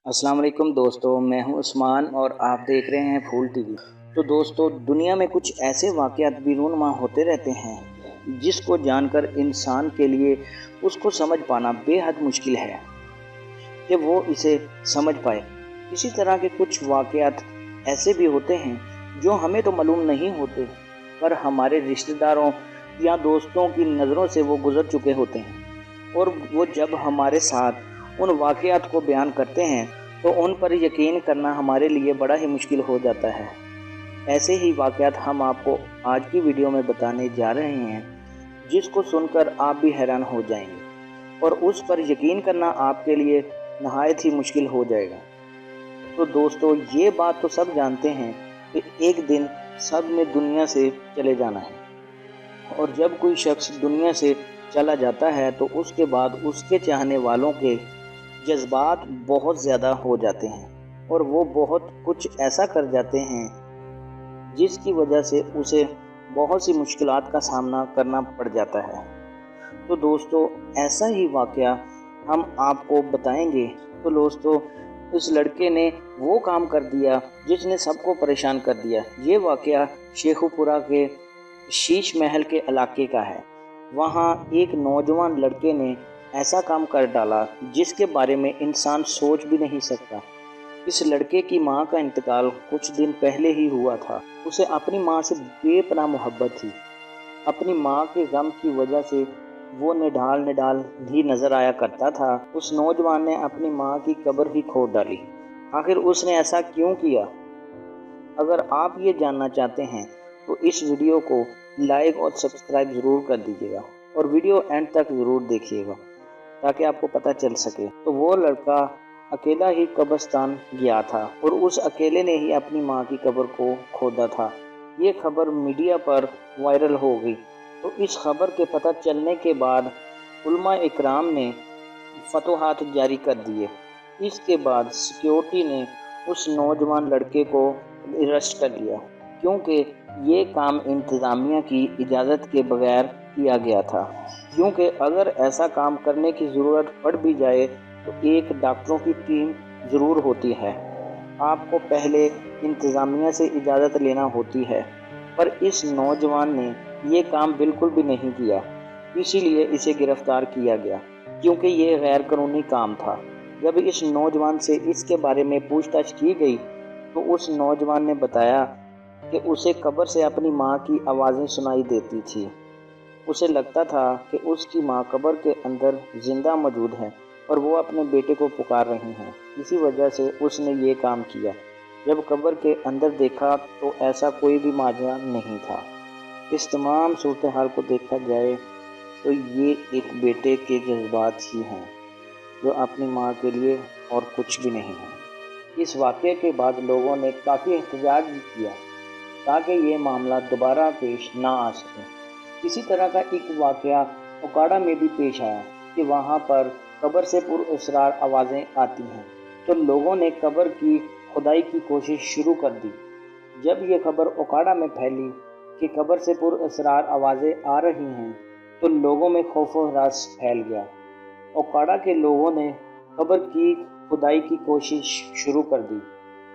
अस्सलाम वालेकुम दोस्तों, मैं हूं उस्मान और आप देख रहे हैं फूल टीवी। तो दोस्तों, दुनिया में कुछ ऐसे वाक़यात बीरूनमा होते रहते हैं जिसको जानकर इंसान के लिए उसको समझ पाना बेहद मुश्किल है कि वो इसे समझ पाए। इसी तरह के कुछ वाक़यात ऐसे भी होते हैं जो हमें तो मालूम नहीं होते, पर हमारे रिश्तेदारों या दोस्तों की नज़रों से वो गुज़र चुके होते हैं, और वो जब हमारे साथ उन वाक़यात को बयान करते हैं तो उन पर यकीन करना हमारे लिए बड़ा ही मुश्किल हो जाता है। ऐसे ही वाक़यात हम आपको आज की वीडियो में बताने जा रहे हैं, जिसको सुनकर आप भी हैरान हो जाएंगे और उस पर यकीन करना आपके लिए नहायत ही मुश्किल हो जाएगा। तो दोस्तों, ये बात तो सब जानते हैं कि एक दिन सब ने दुनिया से चले जाना है, और जब कोई शख्स दुनिया से चला जाता है तो उसके बाद उसके चाहने वालों के जज्बात बहुत ज़्यादा हो जाते हैं और वो बहुत कुछ ऐसा कर जाते हैं जिसकी वजह से उसे बहुत सी मुश्किलात का सामना करना पड़ जाता है। तो दोस्तों, ऐसा ही वाक़या हम आपको बताएंगे। तो दोस्तों, उस लड़के ने वो काम कर दिया जिसने सबको परेशान कर दिया। ये वाक़या शेखुपुरा के शीश महल के इलाके का है। वहाँ एक नौजवान लड़के ने ऐसा काम कर डाला जिसके बारे में इंसान सोच भी नहीं सकता। इस लड़के की मां का इंतकाल कुछ दिन पहले ही हुआ था। उसे अपनी मां से बेपनाह मोहब्बत थी। अपनी मां के गम की वजह से वो निढाल ही नजर आया करता था। उस नौजवान ने अपनी मां की कब्र ही खोद डाली। आखिर उसने ऐसा क्यों किया? अगर आप ये जानना चाहते हैं तो इस वीडियो को लाइक और सब्सक्राइब ज़रूर कर दीजिएगा और वीडियो एंड तक ज़रूर देखिएगा ताकि आपको पता चल सके। तो वो लड़का अकेला ही कब्रिस्तान गया था और उस अकेले ने ही अपनी मां की कब्र को खोदा था। ये खबर मीडिया पर वायरल हो गई। तो इस खबर के पता चलने के बाद उलमा इकराम ने फतवाहात जारी कर दिए। इसके बाद सिक्योरिटी ने उस नौजवान लड़के को अरेस्ट कर लिया, क्योंकि ये काम इंतज़ामिया की इजाज़त के बगैर किया गया था। क्योंकि अगर ऐसा काम करने की ज़रूरत पड़ भी जाए तो एक डॉक्टरों की टीम ज़रूर होती है। आपको पहले इंतज़ामिया से इजाज़त लेना होती है, पर इस नौजवान ने ये काम बिल्कुल भी नहीं किया। इसीलिए इसे गिरफ़्तार किया गया, क्योंकि ये गैर कानूनी काम था। जब इस नौजवान से इसके बारे में पूछताछ की गई तो उस नौजवान ने बताया कि उसे कब्र से अपनी माँ की आवाज़ें सुनाई देती थी। उसे लगता था कि उसकी माँ कब्र के अंदर ज़िंदा मौजूद है और वो अपने बेटे को पुकार रही हैं। इसी वजह से उसने ये काम किया। जब कब्र के अंदर देखा तो ऐसा कोई भी माजरा नहीं था। इस तमाम सूरत हाल को देखा जाए तो ये एक बेटे के जज्बात ही हैं जो अपनी माँ के लिए और कुछ भी नहीं है। इस वाक़े के बाद लोगों ने काफ़ी एहतजाज भी किया ताकि ये मामला दोबारा पेश ना आ सके। इसी तरह का एक वाक़या ओकाड़ा में भी पेश आया कि वहाँ पर कब्र से पुरअसरार आवाज़ें आती हैं, तो लोगों ने कब्र की खुदाई की कोशिश शुरू कर दी। जब ये खबर ओकाड़ा में फैली कि कब्र से पुरअसरार आवाज़ें आ रही हैं तो लोगों में खौफ व हरास फैल गया। ओकाड़ा के लोगों ने कब्र की खुदाई की कोशिश शुरू कर दी,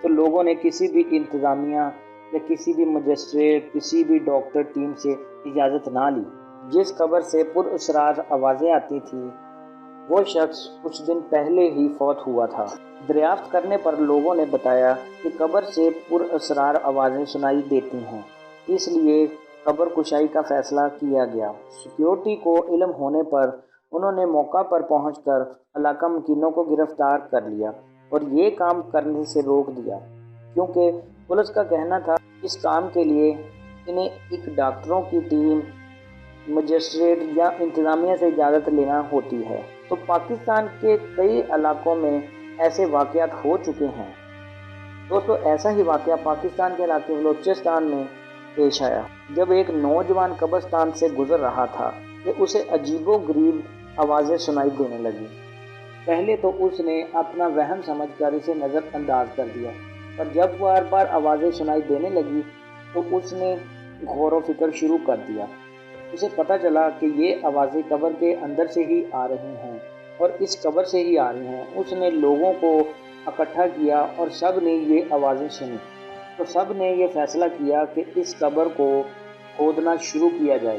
तो लोगों ने किसी भी इंतज़ामिया या किसी भी मजिस्ट्रेट, किसी भी डॉक्टर टीम से इजाज़त ना ली। जिस कब्र से पुरअसरार आवाज़ें आती थी वो शख्स कुछ दिन पहले ही फौत हुआ था। दरियाफ्त करने पर लोगों ने बताया कि कब्र से पुरअसरार आवाज़ें सुनाई देती हैं, इसलिए कब्र कुशाई का फ़ैसला किया गया। सिक्योरिटी को इल्म होने पर उन्होंने मौका पर पहुंचकर इलाका मकीनों को गिरफ्तार कर लिया और ये काम करने से रोक दिया, क्योंकि पुलिस का कहना था इस काम के लिए इन्हें एक डॉक्टरों की टीम, मजिस्ट्रेट या इंतज़ामिया से इजाज़त लेना होती है। तो पाकिस्तान के कई इलाकों में ऐसे वाक़यात हो चुके हैं। दोस्तों, ऐसा ही वाक़या पाकिस्तान के इलाके बलूचिस्तान में पेश आया। जब एक नौजवान कब्रिस्तान से गुज़र रहा था कि उसे अजीबोगरीब आवाज़ें सुनाई देने लगी। पहले तो उसने अपना वहम समझकर इसे नज़रअंदाज कर दिया, पर जब बार बार आवाज़ें सुनाई देने लगी तो उसने गौर व फिक्र शुरू कर दिया। उसे पता चला कि ये आवाज़ें कब्र के अंदर से ही आ रही हैं और इस कब्र से ही आ रही हैं। उसने लोगों को اکٹھا کیا اور سب نے یہ آوازیں سنی، تو سب نے یہ فیصلہ کیا کہ اس قبر کو کھودنا شروع کیا جائے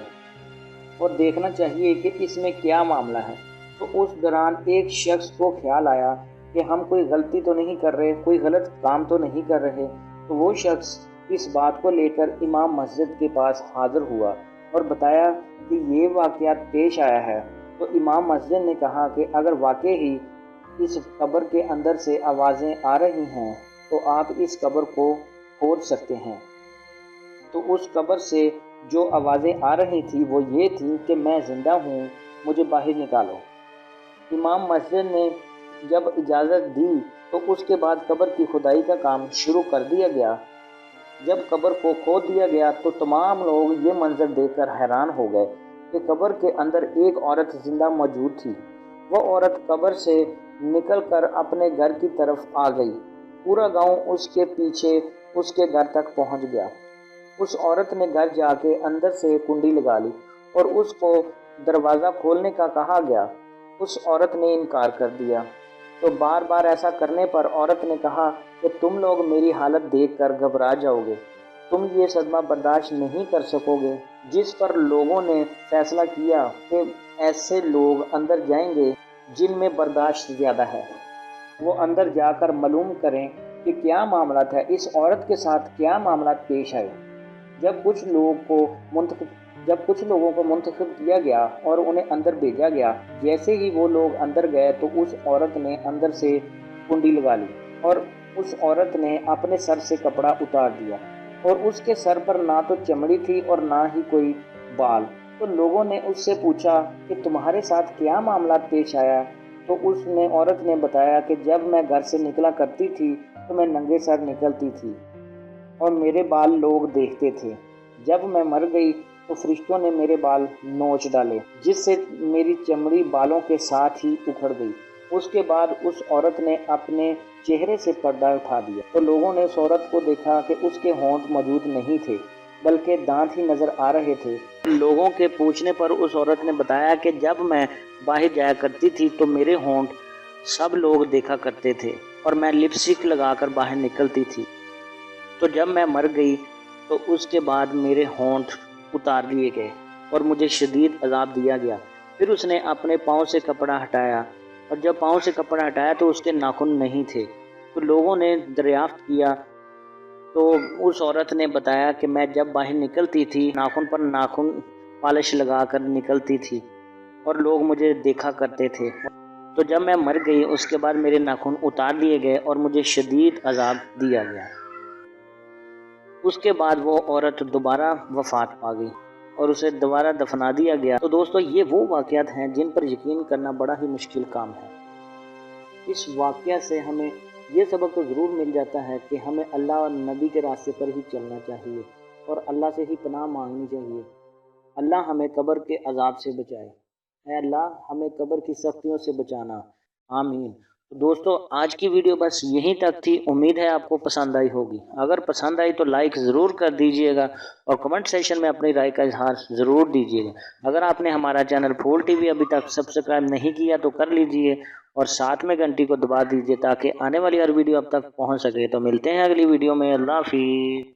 اور دیکھنا چاہیے کہ اس میں کیا معاملہ ہے۔ تو اس دوران ایک شخص کو خیال آیا کہ ہم کوئی غلطی تو نہیں کر رہے، کوئی غلط کام تو نہیں کر رہے۔ تو وہ شخص اس بات کو لے کر امام مسجد کے پاس حاضر ہوا اور بتایا کہ یہ واقعات پیش آیا ہے۔ تو امام مسجد نے کہا کہ اگر واقعی ہی اس قبر کے اندر سے آوازیں آ رہی ہیں تو آپ اس قبر کو کھود سکتے ہیں۔ تو اس قبر سے جو آوازیں آ رہی تھی وہ یہ تھی کہ میں زندہ ہوں، مجھے باہر نکالو۔ امام مسجد نے جب اجازت دی تو اس کے بعد قبر کی کھدائی کا کام شروع کر دیا گیا۔ جب قبر کو کھود دیا گیا تو تمام لوگ یہ منظر دیکھ کر حیران ہو گئے کہ قبر کے اندر ایک عورت زندہ موجود تھی۔ وہ عورت قبر سے نکل کر اپنے گھر کی طرف آ گئی۔ پورا گاؤں اس کے پیچھے اس کے گھر تک پہنچ گیا۔ اس عورت نے گھر جا کے اندر سے کنڈی لگا لی اور اس کو دروازہ کھولنے کا کہا گیا۔ اس عورت نے انکار کر دیا۔ تو بار بار ایسا کرنے پر عورت نے کہا کہ تم لوگ میری حالت دیکھ کر گھبرا جاؤ گے، تم یہ صدمہ برداشت نہیں کر سکو گے۔ جس پر لوگوں نے فیصلہ کیا کہ ایسے لوگ اندر جائیں گے جن میں برداشت زیادہ ہے، وہ اندر جا کر معلوم کریں کہ کیا معاملات ہے، اس عورت کے ساتھ کیا معاملات پیش آئے۔ جب کچھ لوگوں کو منتخب کیا گیا اور انہیں اندر بھیجا گیا، جیسے ہی وہ لوگ اندر گئے تو اس عورت نے اندر سے کنڈی لگا لی اور اس عورت نے اپنے سر سے کپڑا اتار دیا اور اس کے سر پر نہ تو چمڑی تھی اور نہ ہی کوئی بال۔ تو لوگوں نے اس سے پوچھا کہ تمہارے ساتھ کیا معاملات پیش آیا؟ تو عورت نے بتایا کہ جب میں گھر سے نکلا کرتی تھی تو میں ننگے سر نکلتی تھی اور میرے بال لوگ دیکھتے تھے۔ جب میں مر گئی تو فرشتوں نے میرے بال نوچ ڈالے جس سے میری چمڑی بالوں کے ساتھ ہی اکھڑ گئی۔ اس کے بعد اس عورت نے اپنے چہرے سے پردہ اٹھا دیا تو لوگوں نے اس عورت کو دیکھا کہ اس کے ہونٹ موجود نہیں تھے بلکہ دانت ہی نظر آ رہے تھے۔ لوگوں کے پوچھنے پر اس عورت نے بتایا کہ جب میں باہر جایا کرتی تھی تو میرے ہونٹ سب لوگ دیکھا کرتے تھے اور میں لپسٹک لگا کر باہر نکلتی تھی۔ تو جب میں مر گئی تو اس کے بعد میرے ہونٹ اتار دیے گئے اور مجھے شدید عذاب دیا گیا۔ پھر اس نے اپنے پاؤں سے کپڑا ہٹایا اور جب پاؤں سے کپڑا ہٹایا تو اس کے ناخن نہیں تھے۔ تو لوگوں نے دریافت کیا تو اس عورت نے بتایا کہ میں جب باہر نکلتی تھی ناخن پر ناخن پالش لگا کر نکلتی تھی اور لوگ مجھے دیکھا کرتے تھے۔ تو جب میں مر گئی اس کے بعد میرے ناخن اتار لیے گئے اور مجھے شدید عذاب دیا گیا۔ اس کے بعد وہ عورت دوبارہ وفات پا گئی اور اسے دوبارہ دفنا دیا گیا۔ تو دوستو یہ وہ واقعات ہیں جن پر یقین کرنا بڑا ہی مشکل کام ہے۔ اس واقعہ سے ہمیں یہ سبق تو ضرور مل جاتا ہے کہ ہمیں اللہ اور نبی کے راستے پر ہی چلنا چاہیے اور اللہ سے ہی پناہ مانگنی چاہیے۔ اللہ ہمیں قبر کے عذاب سے بچائے۔ اے اللہ ہمیں قبر کی سختیوں سے بچانا، آمین۔ دوستو آج کی ویڈیو بس یہیں تک تھی، امید ہے آپ کو پسند آئی ہوگی۔ اگر پسند آئی تو لائک ضرور کر دیجئے گا اور کمنٹ سیکشن میں اپنی رائے کا اظہار ضرور دیجئے گا۔ اگر آپ نے ہمارا چینل پھول ٹی وی ابھی تک سبسکرائب نہیں کیا تو کر لیجئے اور ساتھ میں گھنٹی کو دبا دیجئے تاکہ آنے والی ہر ویڈیو اب تک پہنچ سکے۔ تو ملتے ہیں اگلی ویڈیو میں، اللہ حافظ۔